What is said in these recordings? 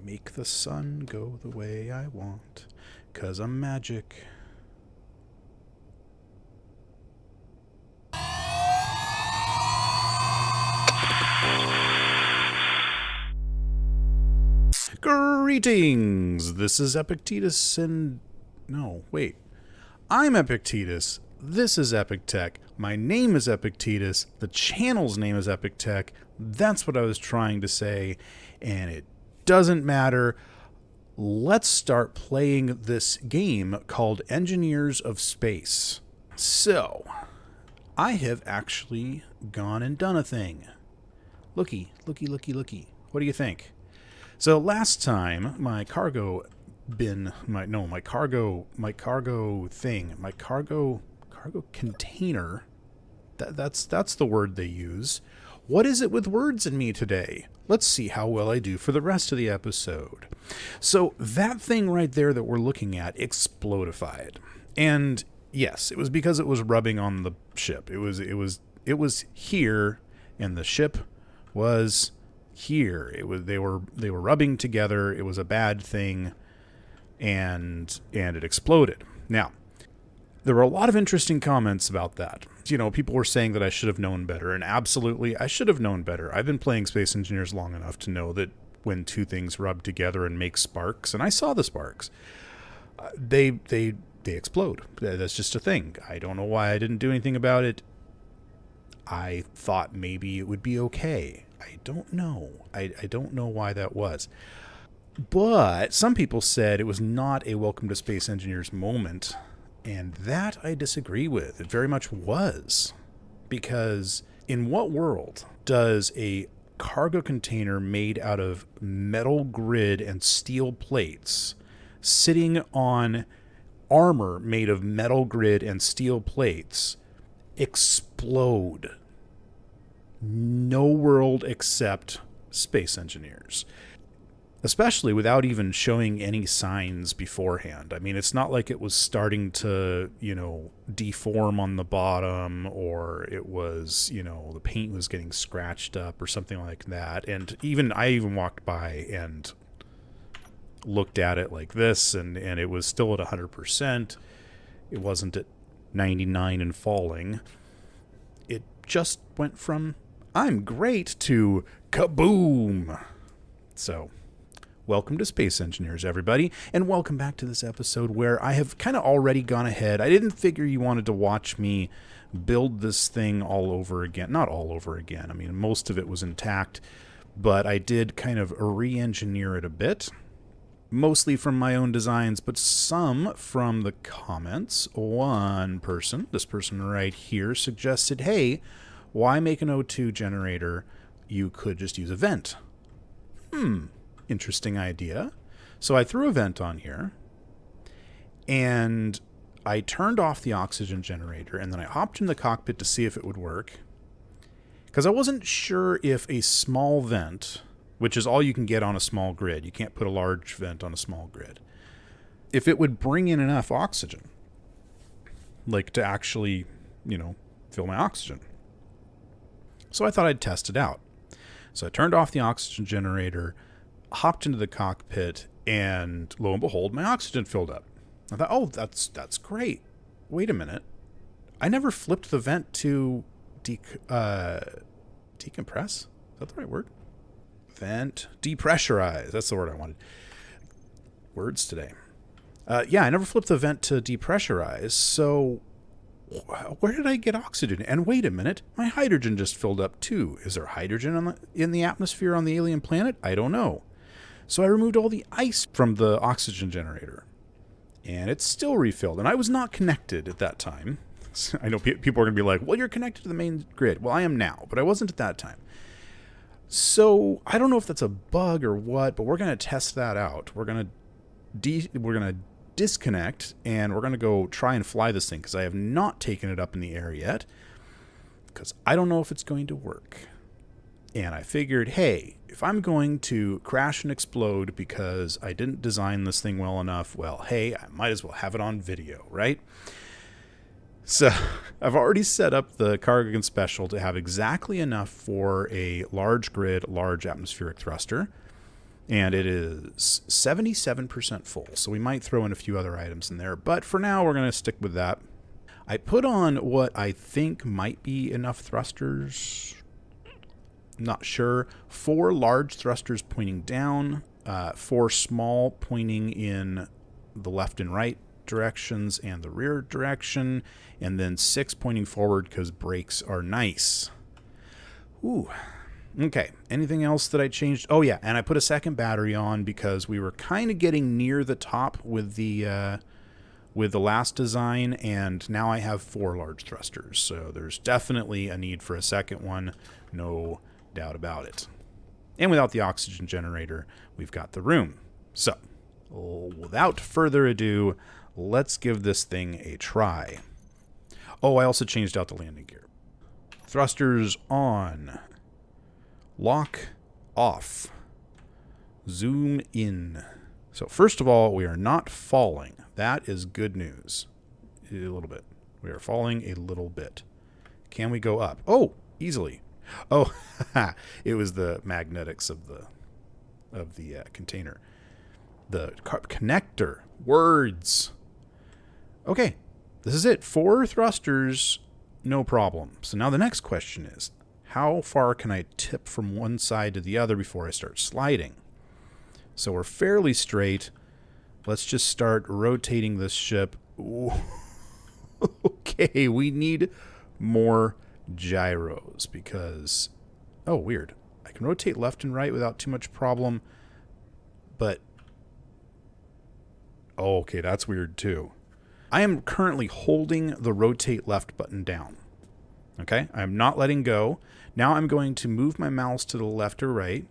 Make the sun go the way I want, 'cause I'm magic. Greetings! This is Epictetus and... No, wait. I'm Epictetus. This is Epic Tech. My name is Epictetus. The channel's name is Epic Tech. That's what I was trying to say, and it doesn't matter. Let's start playing this game called Engineers of Space. So, I have actually gone and done a thing. Looky. What do you think? So last time, my cargo container, that's the word they use. What is it with words in me today? Let's see how well I do for the rest of the episode. So that thing right there that we're looking at explodified. And yes, it was because it was rubbing on the ship. It was here, and the ship was here. They were rubbing together. It was a bad thing, and it exploded. Now, there were a lot of interesting comments about that. You know, people were saying that I should have known better, and absolutely, I should have known better. I've been playing Space Engineers long enough to know that when two things rub together and make sparks, and I saw the sparks, they explode. That's just a thing. I don't know why I didn't do anything about it. I thought maybe it would be okay. I don't know. I don't know why that was. But some people said it was not a Welcome to Space Engineers moment, and that I disagree with. It very much was. Because in what world does a cargo container made out of metal grid and steel plates sitting on armor made of metal grid and steel plates explode? No world except Space Engineers. Especially without even showing any signs beforehand. I mean, it's not like it was starting to, deform on the bottom, or it was, the paint was getting scratched up or something like that. And I even walked by and looked at it like this, and it was still at 100%. It wasn't at 99 and falling. It just went from I'm great to kaboom. So, welcome to Space Engineers, everybody, and welcome back to this episode where I have kind of already gone ahead. I didn't figure you wanted to watch me build this thing all over again. Not all over again. I mean, most of it was intact, but I did kind of re-engineer it a bit, mostly from my own designs, but some from the comments. This person right here, suggested, hey, why make an O2 generator? You could just use a vent. Interesting idea. So I threw a vent on here, and I turned off the oxygen generator, and then I hopped in the cockpit to see if it would work, because I wasn't sure if a small vent, which is all you can get on a small grid, you can't put a large vent on a small grid, if it would bring in enough oxygen, like to actually, fill my oxygen. So I thought I'd test it out. So I turned off the oxygen generator, hopped into the cockpit, and lo and behold, my oxygen filled up. I thought, oh, that's great. Wait a minute. I never flipped the vent to decompress? Is that the right word? Vent. Depressurize. That's the word I wanted. Words today. I never flipped the vent to depressurize, so where did I get oxygen? And wait a minute, my hydrogen just filled up too. Is there hydrogen in the atmosphere on the alien planet? I don't know. So I removed all the ice from the oxygen generator, and it's still refilled. And I was not connected at that time. I know people are going to be like, well, you're connected to the main grid. Well, I am now, but I wasn't at that time. So I don't know if that's a bug or what, but we're going to test that out. We're going to disconnect, and we're going to go try and fly this thing, because I have not taken it up in the air yet, because I don't know if it's going to work. And I figured, hey, if I'm going to crash and explode because I didn't design this thing well enough, well, hey, I might as well have it on video, right? So I've already set up the Cargo Special to have exactly enough for a large grid, large atmospheric thruster. And it is 77% full, so we might throw in a few other items in there, but for now we're going to stick with that. I put on what I think might be enough thrusters. Not sure. 4 large thrusters pointing down, 4 small pointing in the left and right directions and the rear direction, and then 6 pointing forward because brakes are nice. Ooh. Okay, anything else that I changed? Oh yeah, and I put a second battery on because we were kind of getting near the top with the last design, and now I have 4 large thrusters, so there's definitely a need for a second one, no doubt about it. And without the oxygen generator, we've got the room. So, without further ado, let's give this thing a try. Oh, I also changed out the landing gear. Thrusters on. Lock off. Zoom in. So first of all, we are not falling. That is good news. A little bit. We are falling a little bit. Can we go up? Oh, easily. Oh, it was the magnetics of the container. The connector. Words. Okay, this is it. 4 thrusters, no problem. So now the next question is, how far can I tip from one side to the other before I start sliding? So we're fairly straight. Let's just start rotating this ship. Okay, we need more gyros because... Oh, weird. I can rotate left and right without too much problem, but... Oh, okay, that's weird too. I am currently holding the rotate left button down. Okay, I'm not letting go. Now I'm going to move my mouse to the left or right.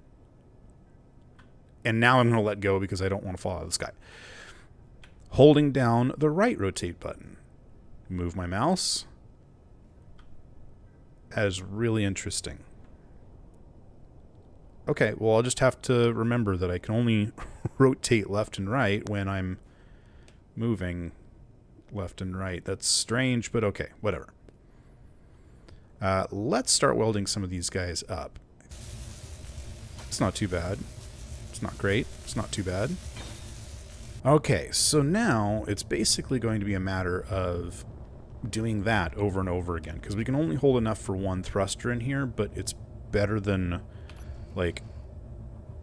And now I'm going to let go because I don't want to fall out of the sky. Holding down the right rotate button. Move my mouse. That is really interesting. Okay, well, I'll just have to remember that I can only rotate left and right when I'm moving left and right. That's strange, but okay, whatever. Let's start welding some of these guys up. It's not too bad. It's not great. It's not too bad. Okay, so now it's basically going to be a matter of doing that over and over again, because we can only hold enough for 1 thruster in here, but it's better than like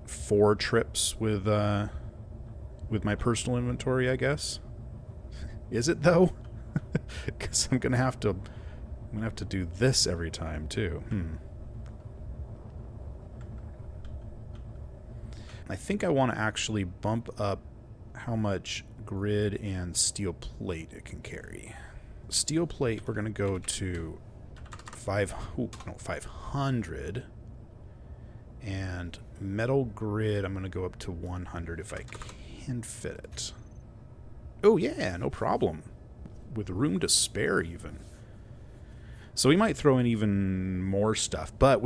4 trips with my personal inventory, I guess. Is it though? Because I'm gonna have to do this every time too. I think I want to actually bump up how much grid and steel plate it can carry. Steel plate, we're going to go to 500. And metal grid, I'm going to go up to 100 if I can fit it. Oh yeah, no problem. With room to spare even. So we might throw in even more stuff, but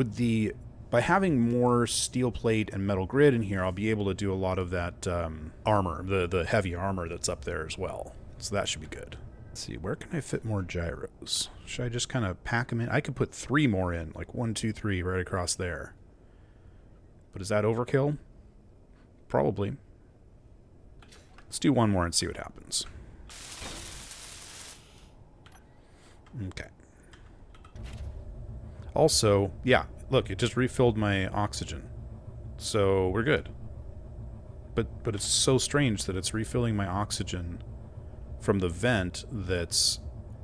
by having more steel plate and metal grid in here, I'll be able to do a lot of that armor, the heavy armor that's up there as well. So that should be good. Let's see, where can I fit more gyros? Should I just kind of pack them in? I could put 3 more in, like 1, 2, 3 right across there. But is that overkill? Probably. Let's do 1 more and see what happens. Okay. Also, yeah, look, it just refilled my oxygen. So we're good. But it's so strange that it's refilling my oxygen from the vent that's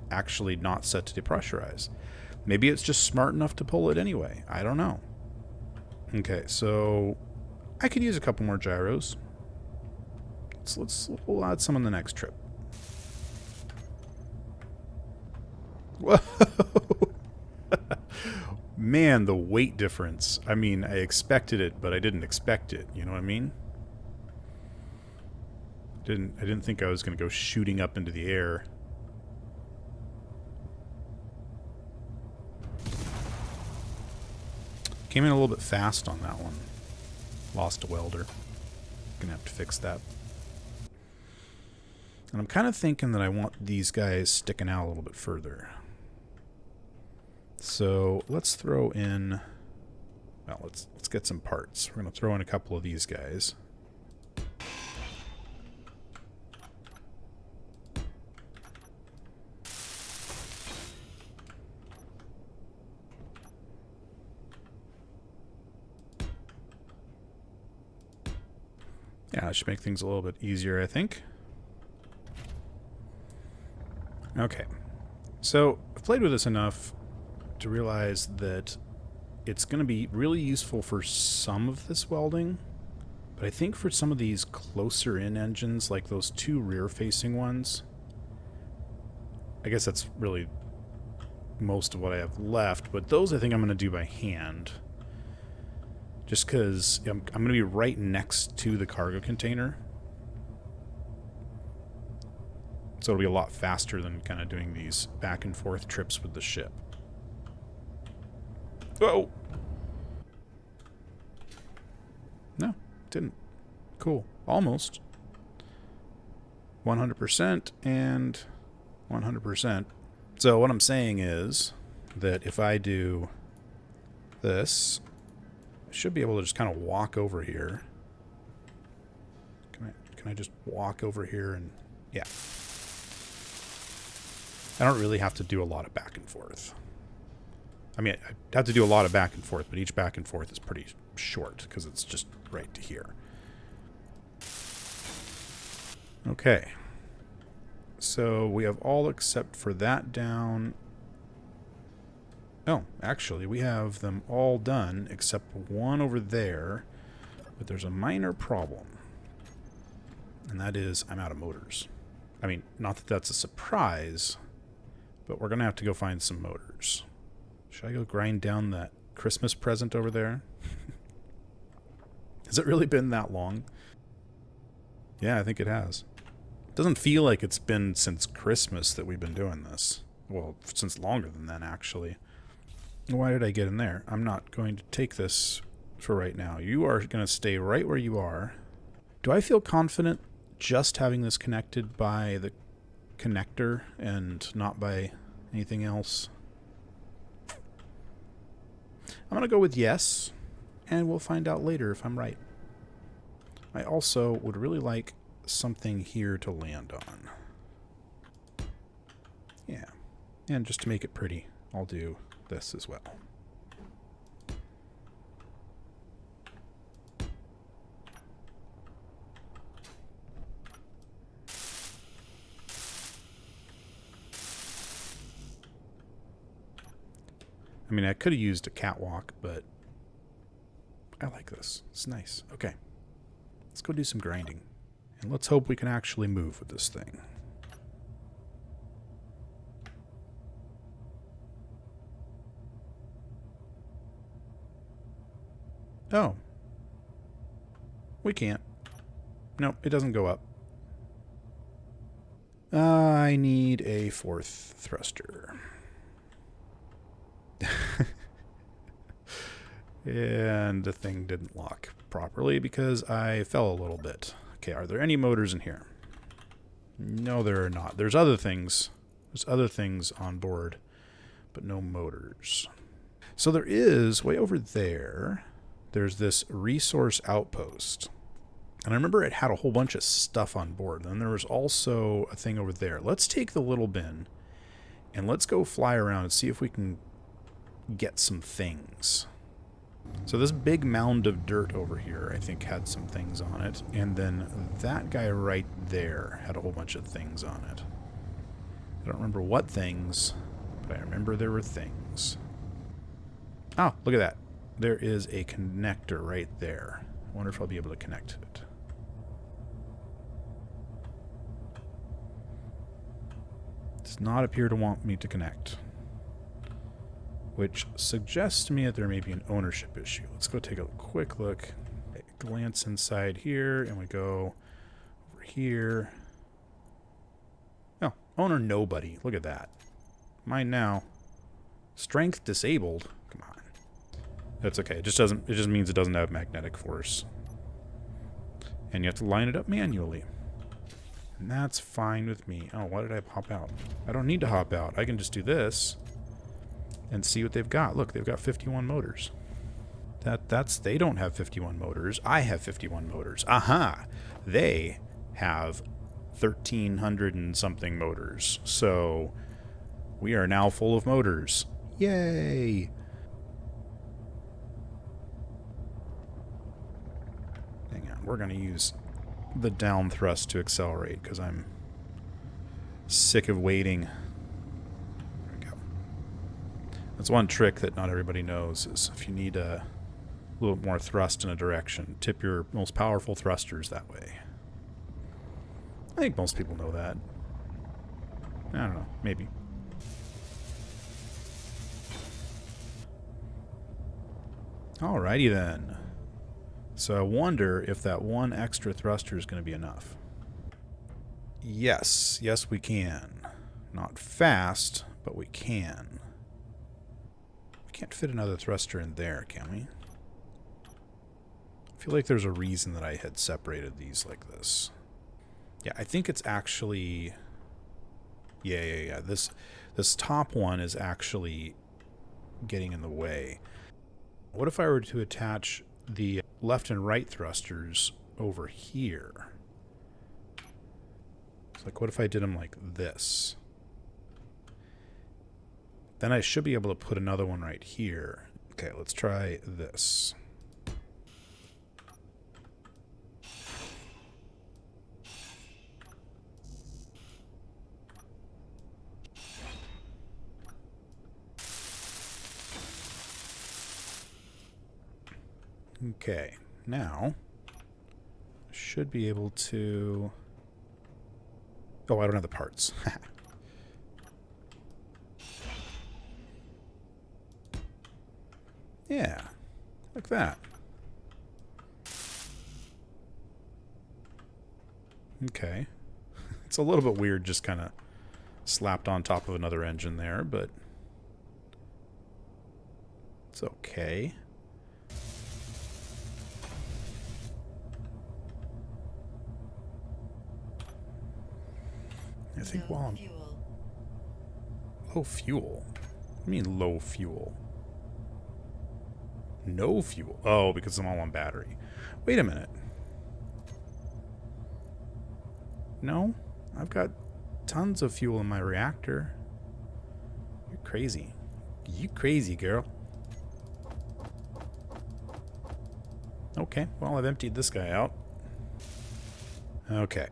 actually not set to depressurize. Maybe it's just smart enough to pull it anyway. I don't know. Okay, so I could use a couple more gyros. We'll add some on the next trip. Whoa! Man, the weight difference. I mean, I expected it, but I didn't expect it. You know what I mean? I didn't think I was going to go shooting up into the air. Came in a little bit fast on that one. Lost a welder. Gonna have to fix that. And I'm kind of thinking that I want these guys sticking out a little bit further. So let's throw in... Well, let's get some parts. We're going to throw in a couple of these guys. Yeah, that should make things a little bit easier, I think. Okay. So, I've played with this enough to realize that it's going to be really useful for some of this welding, but I think for some of these closer in engines, like those two rear-facing ones, I guess that's really most of what I have left, but those I think I'm going to do by hand. Just because I'm going to be right next to the cargo container. So it'll be a lot faster than kind of doing these back and forth trips with the ship. Oh! No, didn't. Cool. Almost. 100% and 100%. So what I'm saying is that if I do this, I should be able to just kind of walk over here. Can I just walk over here and... yeah. I don't really have to do a lot of back and forth. I mean, I have to do a lot of back and forth, but each back and forth is pretty short because it's just right to here. Okay. So we have all except for that down. Oh, actually, we have them all done except one over there. But there's a minor problem. And that is I'm out of motors. I mean, not that that's a surprise, but we're going to have to go find some motors. Should I go grind down that Christmas present over there? Has it really been that long? Yeah, I think it has. It doesn't feel like it's been since Christmas that we've been doing this. Well, since longer than that, actually. Why did I get in there? I'm not going to take this for right now. You are going to stay right where you are. Do I feel confident just having this connected by the connector and not by anything else? I'm going to go with yes, and we'll find out later if I'm right. I also would really like something here to land on. Yeah, and just to make it pretty, I'll do this as well. I mean, I could have used a catwalk, but I like this. It's nice. Okay. Let's go do some grinding. And let's hope we can actually move with this thing. Oh. We can't. Nope, it doesn't go up. I need a fourth thruster. And the thing didn't lock properly because I fell a little bit. Okay, are there any motors in here? No, there are not. There's other things. There's other things on board, but no motors. So there is, way over there, there's this resource outpost. And I remember it had a whole bunch of stuff on board. And then there was also a thing over there. Let's take the little bin and let's go fly around and see if we can get some things. So this big mound of dirt over here, I think, had some things on it. And then that guy right there had a whole bunch of things on it. I don't remember what things, but I remember there were things. Oh, look at that. There is a connector right there. I wonder if I'll be able to connect it. It does not appear to want me to connect, which suggests to me that there may be an ownership issue. Let's go take a quick look. Glance inside here, and we go over here. Oh, owner nobody. Look at that. Mine now. Strength disabled. Come on. That's okay. It just means it doesn't have magnetic force. And you have to line it up manually. And that's fine with me. Oh, why did I hop out? I don't need to hop out. I can just do this and see what they've got. Look, they've got 51 motors. They don't have 51 motors. I have 51 motors. Aha! They have 1,300 and something motors. So we are now full of motors. Yay! Hang on, we're going to use the down thrust to accelerate because I'm sick of waiting. There we go. That's one trick that not everybody knows is if you need a little bit more thrust in a direction, tip your most powerful thrusters that way. I think most people know that. I don't know, maybe. Alrighty then. So I wonder if that one extra thruster is going to be enough. Yes, yes we can. Not fast, but we can. We can't fit another thruster in there, can we? I feel like there's a reason that I had separated these like this. Yeah, I think it's actually... Yeah. This top one is actually getting in the way. What if I were to attach the left and right thrusters over here? It's like, what if I did them like this? Then I should be able to put another one right here. Okay, let's try this. Okay, now I should be able to... Oh, I don't have the parts. Yeah, like that. Okay. It's a little bit weird just kind of slapped on top of another engine there, but it's okay. I think while I'm... Low fuel? What do you mean low fuel? No fuel? Oh, because I'm all on battery. Wait a minute. No, I've got tons of fuel in my reactor. You're crazy. You crazy, girl. Okay, well, I've emptied this guy out. Okay.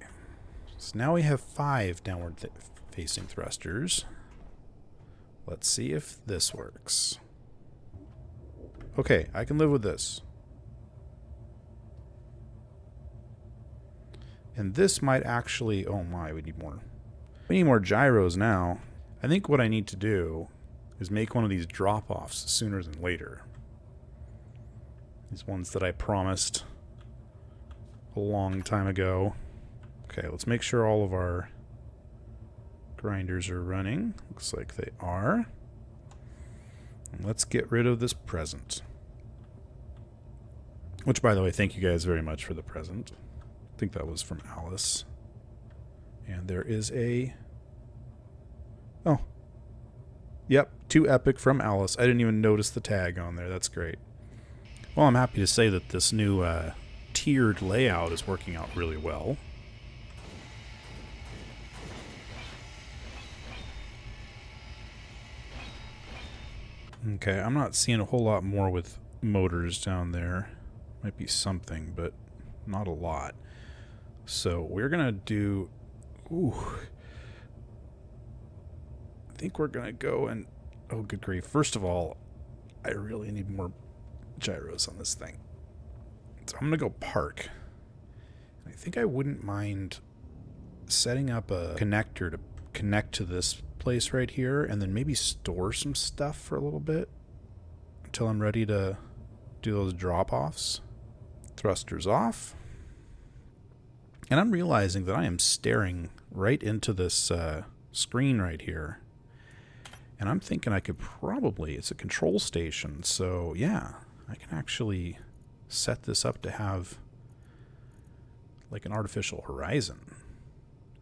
So now we have 5 downward facing thrusters. Let's see if this works. Okay, I can live with this. And this might actually... Oh my, we need more. We need more gyros now. I think what I need to do is make one of these drop-offs sooner than later. These ones that I promised a long time ago. Okay, let's make sure all of our grinders are running. Looks like they are. And let's get rid of this present. Which, by the way, thank you guys very much for the present. I think that was from Alice. And there is a... Oh. Yep, 2 Epic from Alice. I didn't even notice the tag on there. That's great. Well, I'm happy to say that this new tiered layout is working out really well. Okay, I'm not seeing a whole lot more with motors down there. Might be something, but not a lot. So we're going to do... Ooh. I think we're going to go and... Oh, good grief. First of all, I really need more gyros on this thing. So I'm going to go park. I think I wouldn't mind setting up a connector to connect to this place right here and then maybe store some stuff for a little bit until I'm ready to do those drop-offs. Thrusters off. And I'm realizing that I am staring right into this screen right here. And I'm thinking I could probably... It's a control station, so yeah, I can actually set this up to have like an artificial horizon.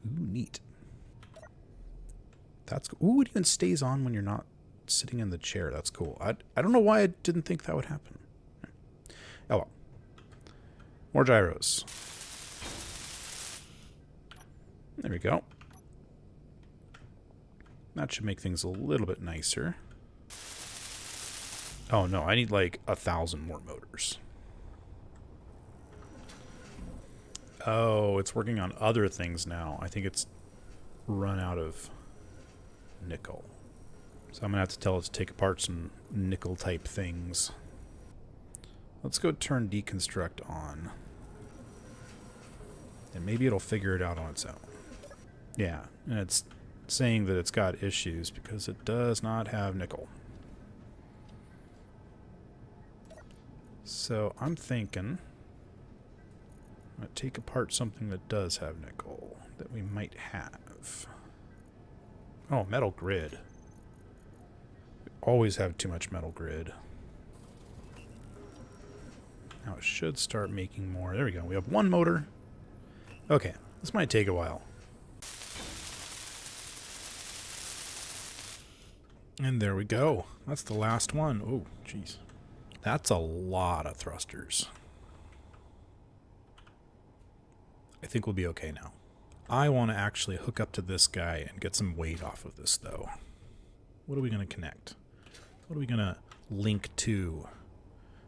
Ooh, neat. That's cool. Ooh, it even stays on when you're not sitting in the chair. That's cool. I don't know why I didn't think that would happen. Oh well. More gyros. There we go. That should make things a little bit nicer. Oh no, I need like 1,000 more motors. Oh, it's working on other things now. I think it's run out of nickel. So I'm going to have to tell it to take apart some nickel type things. Let's go turn deconstruct on. And maybe it'll figure it out on its own. Yeah, and it's saying that it's got issues because it does not have nickel. So I'm thinking I'm going to take apart something that does have nickel that we might have. Oh, metal grid. We always have too much metal grid. Now it should start making more. There we go. We have one motor. Okay, this might take a while. And there we go. That's the last one. Oh, jeez. That's a lot of thrusters. I think we'll be okay now. I want to actually hook up to this guy and get some weight off of this, though. What are we going to connect? What are we going to link to?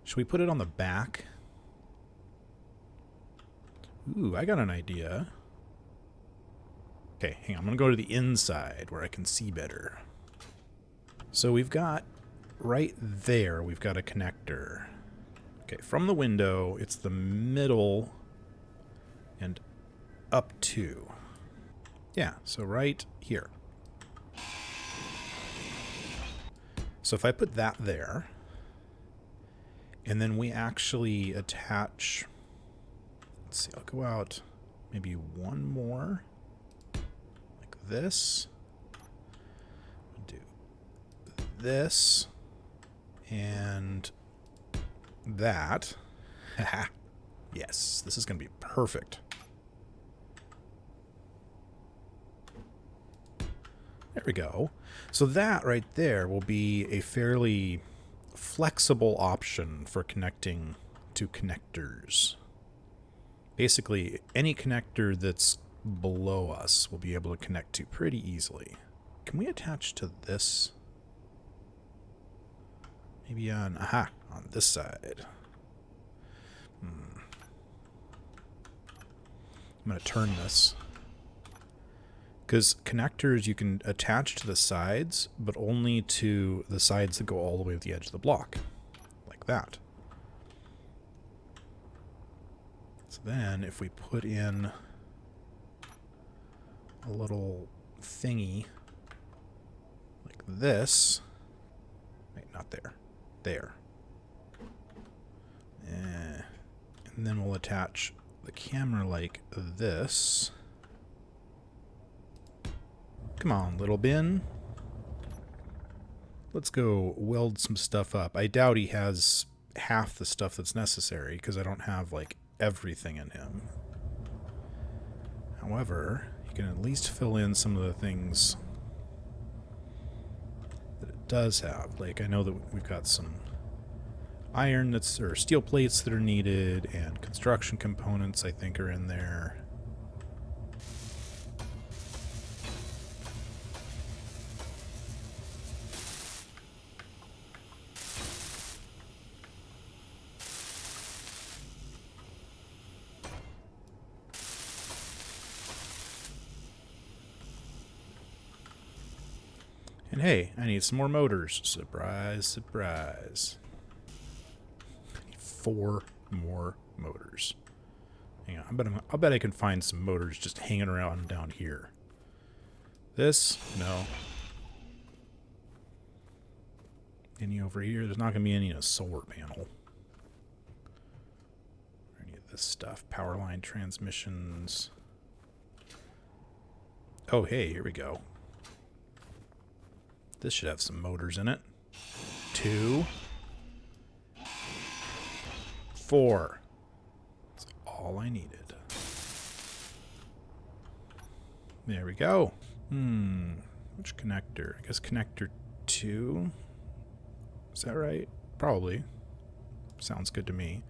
Should we put it on the back? Ooh, I got an idea. Okay, hang on. I'm going to go to the inside where I can see better. So we've got, right there, we've got a connector. Okay, from the window, it's the middle and up to. Yeah, so right here. So if I put that there, and then we actually attach, let's see, I'll go out maybe one more, like this. Do this, and that. Yes, this is going to be perfect. There we go. So that right there will be a fairly flexible option for connecting to connectors. Basically, any connector that's below us will be able to connect to pretty easily. Can we attach to this? Maybe on this side. I'm going to turn this. Because connectors you can attach to the sides, but only to the sides that go all the way to the edge of the block. Like that. So then if we put in a little thingy like this. Wait, not there. There. And then we'll attach the camera like this. Come on, little bin. Let's go weld some stuff up. I doubt he has half the stuff that's necessary because I don't have, like, everything in him. However, he can at least fill in some of the things that it does have. Like, I know that we've got some iron or steel plates that are needed, and construction components I think are in there. And hey, I need some more motors. Surprise, surprise. I need 4 more motors. Hang on, I'll bet I can find some motors just hanging around down here. This? No. Any over here? There's not going to be any in a solar panel. Or any of this stuff. Power line transmissions. Oh, hey, here we go. This should have some motors in it. 2. 4. That's all I needed. There we go. Which connector? I guess connector 2. Is that right? Probably. Sounds good to me.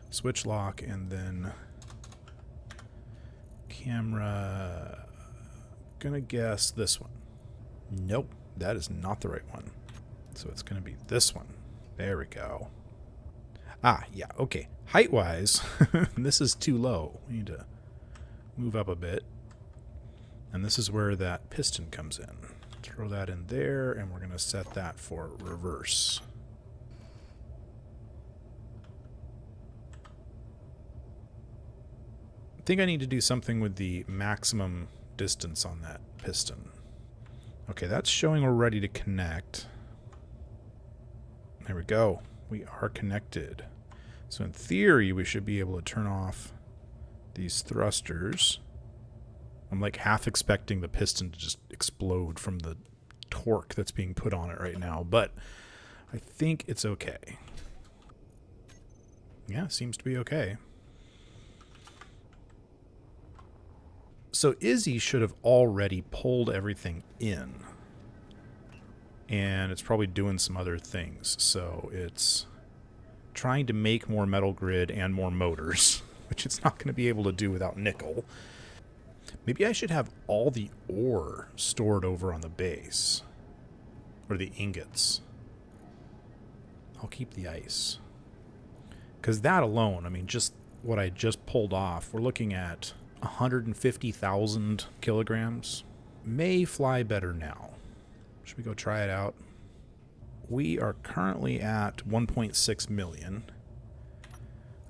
Switch lock and then camera. Gonna guess this one. Nope. That is not the right one. So it's going to be this one. There we go. Ah, yeah, okay. Height-wise, this is too low. We need to move up a bit. And this is where that piston comes in. Throw that in there, and we're going to set that for reverse. I think I need to do something with the maximum distance on that piston. Okay, that's showing we're ready to connect. There we go. We are connected. So in theory, we should be able to turn off these thrusters. I'm like half expecting the piston to just explode from the torque that's being put on it right now, but I think it's okay. Yeah, seems to be okay. So Izzy should have already pulled everything in. And it's probably doing some other things. So it's trying to make more metal grid and more motors, which it's not going to be able to do without nickel. Maybe I should have all the ore stored over on the base. Or the ingots. I'll keep the ice. Because that alone, I mean, just what I just pulled off, we're looking at 150,000 kilograms. May fly better now. Should we go try it out? We are currently at 1.6 million.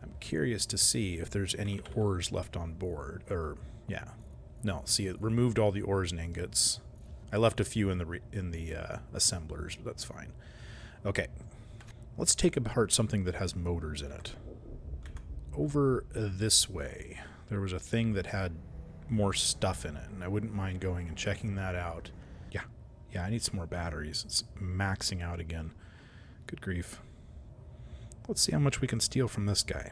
I'm curious to see if there's any ores left on board. Or, yeah. No, see, it removed all the ores and ingots. I left a few in the assemblers, but that's fine. Okay. Let's take apart something that has motors in it. Over this way, there was a thing that had more stuff in it, and I wouldn't mind going and checking that out. Yeah, I need some more batteries. It's maxing out again. Good grief. Let's see how much we can steal from this guy.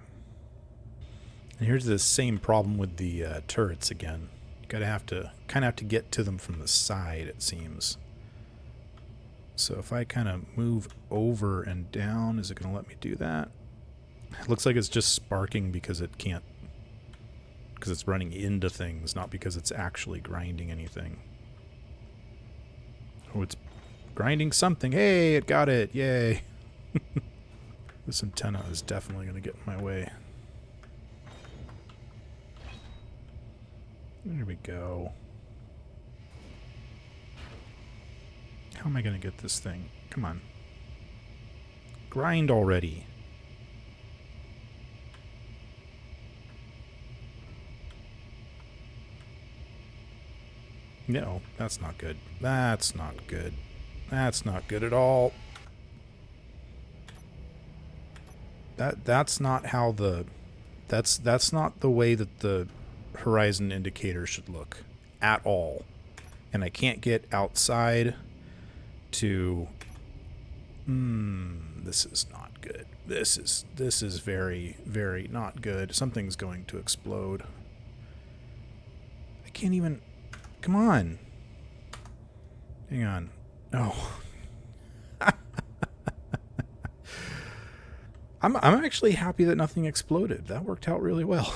And here's the same problem with the turrets again. You kind of have to get to them from the side, it seems. So if I kind of move over and down, is it going to let me do that? It looks like it's just sparking because it can't, because it's running into things, not because it's actually grinding anything. Oh, it's grinding something. Hey, it got it. Yay. This antenna is definitely going to get in my way. There we go. How am I going to get this thing? Come on. Grind already. No, that's not good. That's not good. That's not good at all. That's not how the... That's not the way that the horizon indicator should look. At all. And I can't get outside to... this is not good. This is very, very not good. Something's going to explode. I can't even... Come on. Hang on. No. I'm actually happy that nothing exploded. That worked out really well.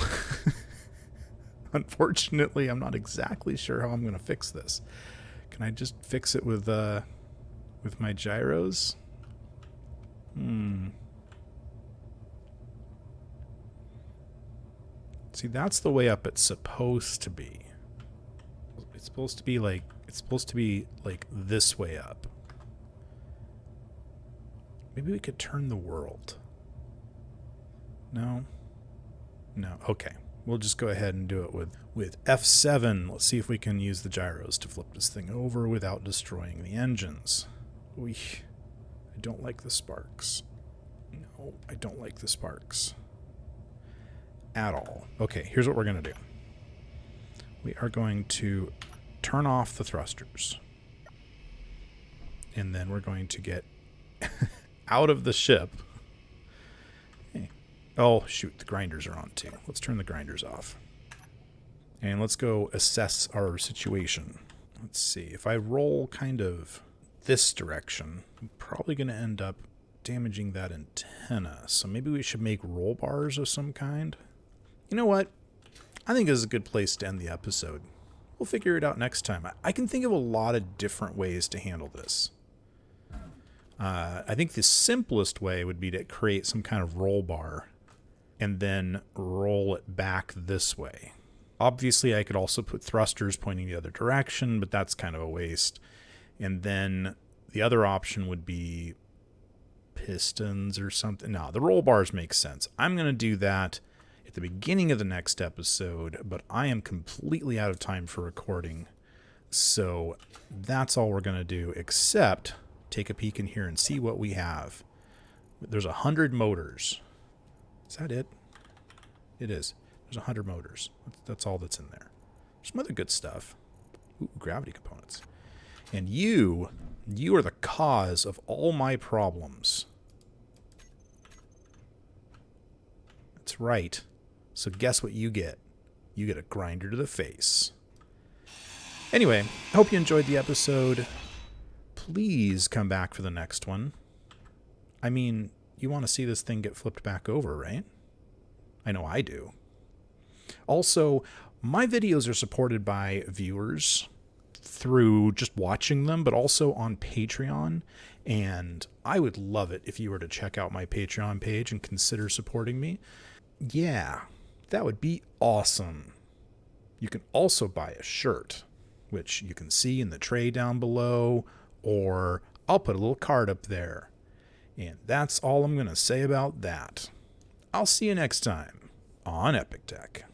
Unfortunately, I'm not exactly sure how I'm going to fix this. Can I just fix it with my gyros? See, that's the way up it's supposed to be. It's supposed to be like this way up. Maybe we could turn the world. No? No. Okay. We'll just go ahead and do it with F7. Let's see if we can use the gyros to flip this thing over without destroying the engines. I don't like the sparks. No, I don't like the sparks. At all. Okay, here's what we're going to do. We are going to turn off the thrusters. And then we're going to get out of the ship. Hey. Oh, shoot, the grinders are on too. Let's turn the grinders off. And let's go assess our situation. Let's see. If I roll kind of this direction, I'm probably going to end up damaging that antenna. So maybe we should make roll bars of some kind. You know what? I think this is a good place to end the episode. We'll figure it out next time. I can think of a lot of different ways to handle this. I think the simplest way would be to create some kind of roll bar and then roll it back this way. Obviously, I could also put thrusters pointing the other direction, but that's kind of a waste. And then the other option would be pistons or something. No, the roll bars make sense. I'm going to do that at the beginning of the next episode, but I am completely out of time for recording. So that's all we're going to do, except take a peek in here and see what we have. There's 100 motors. Is that it? It is. There's 100 motors. That's all that's in there. There's some other good stuff. Ooh, gravity components. And you are the cause of all my problems. That's right. So guess what you get? You get a grinder to the face. Anyway, I hope you enjoyed the episode. Please come back for the next one. I mean, you want to see this thing get flipped back over, right? I know I do. Also, my videos are supported by viewers through just watching them, but also on Patreon. And I would love it if you were to check out my Patreon page and consider supporting me. Yeah, that would be awesome. You can also buy a shirt, which you can see in the tray down below, or I'll put a little card up there. And that's all I'm going to say about that. I'll see you next time on Epic Tech.